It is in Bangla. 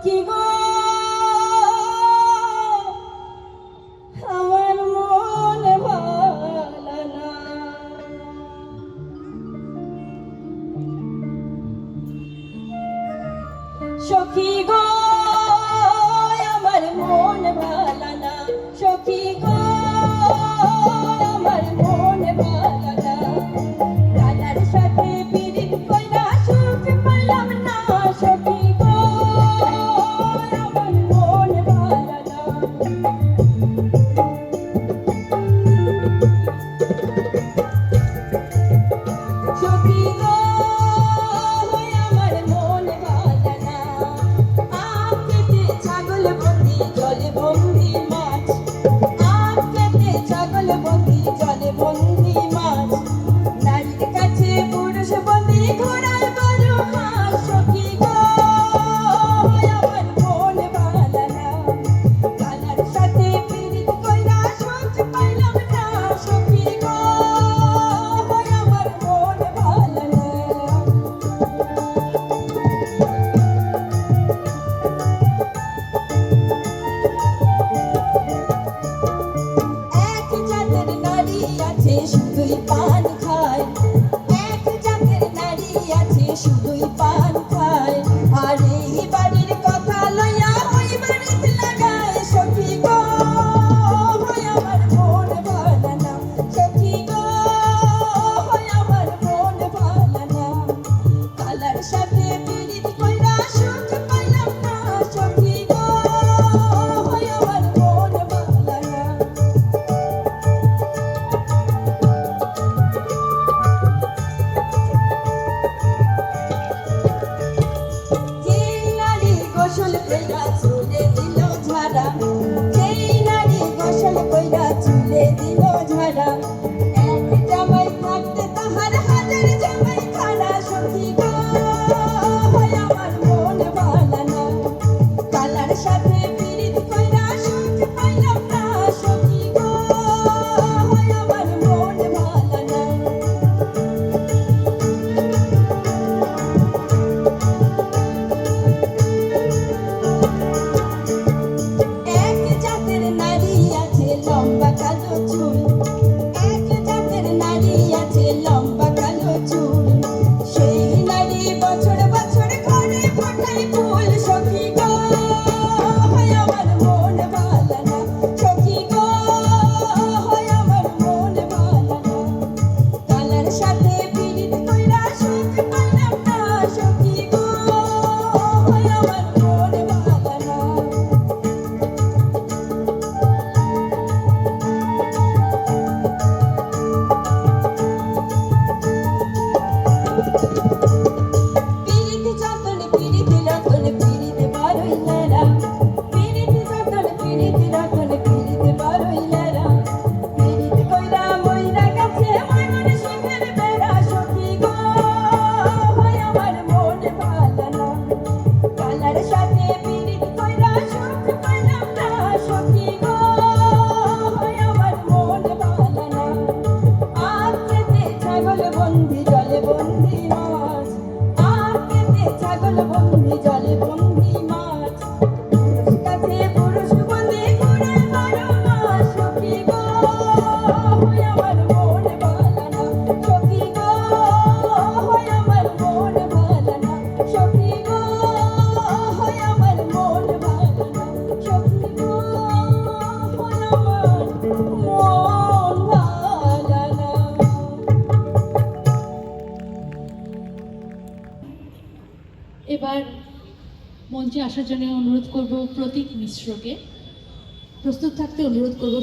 সখী গো আমার মন ভালো না, সখী গো আমার মন ভালো না, সখী গো আমার মন ভালো না, কালার সাথে পিরিত কইরা সুখ পেলাম না, সখী গো আমার মন ভালো না, সখী গো আমার মন ভালো না, আখ কেটে ছাগল বন্দি জলে বন্দি মাছ, আখ কেটে ছাগল বন্দি জলে বন্দি মাছ, নারীর কাছে পুরুষ বন্দি ঘোড়ার বড় হাঁস, সখী গো আমার মন ভালো না, কালার সাথে পিরিত কইরা সুখ পাইলাম না, সখী গো আমার মন ভালো না। এক জাতের নারী আছে শুধুই পান খায়, এক জাতের নারী আছে শুধুই পান খায়, আর এই বাড়ির কথা লইয়া ওই বাড়িতে লাগায়, সখী গো আমার মন ভালো না, সখী গো আমার মন ভালো না, কালার সাথে পিরিত কইরা সুখ পাইলাম না, সখী গো আমার মন ভালো না। যেই নারী গোসল কইরা চুলে দিল ঝাড়া, যেই নারী গোসল কইরা চুলে দিল ঝাড়া, এক জামাই থাকতে তাহার হাজার জামাই খাড়া, সখী গো আমার মন ভালো না, কালার সাথে পিরিত কইরা সুখ পাইলাম না, সখী গো আমার মন ভালো না। এক জাতের নারী আছে লম্বা কালো চুল, এক জাতের নারী আছে লম্বা কালো চুল, সেই নারী বছর বছর ঘরে ফোটায় ফুল, সখী গো আমার মন ভালো না, সখী গো আমার মন ভালো না, কালার সাথে পিরিত কইরা সুখ পাইলাম না, সখী গো আমার মন ভালো না। পিরিত যতন পিরিত রতন পিরিত বারোই লেরা, পিরিত যতন পিরিত রতন পিরিত বারোই লেরা, পিরিত কইরা মইরা গেছে ময়মন সিংহের বেড়া, সখী গো আমার মন ভালো না, কালার সাথে পিরিত কইরা সুখ পাইলাম না, সখী গো আমার মন ভালো না, আখ কেটে ছাগল বন্দি জলে বন্দি মাছ, আখ কেটে ছাগল বন্দি জলে বন্দি মাছ, পুরুষ কাছে পুরুষ বন্দি ঘোড়ার বড় হাঁস, সখী গো আমার মন ভালো না, সখী গো আমার মন ভালো না, সখী গো আমার মন ভালো না, সখী গো আমার মন ভালো না। এবার মঞ্চে আসার জন্য অনুরোধ করব প্রতীক মিশ্রকে, প্রস্তুত থাকতে অনুরোধ করব।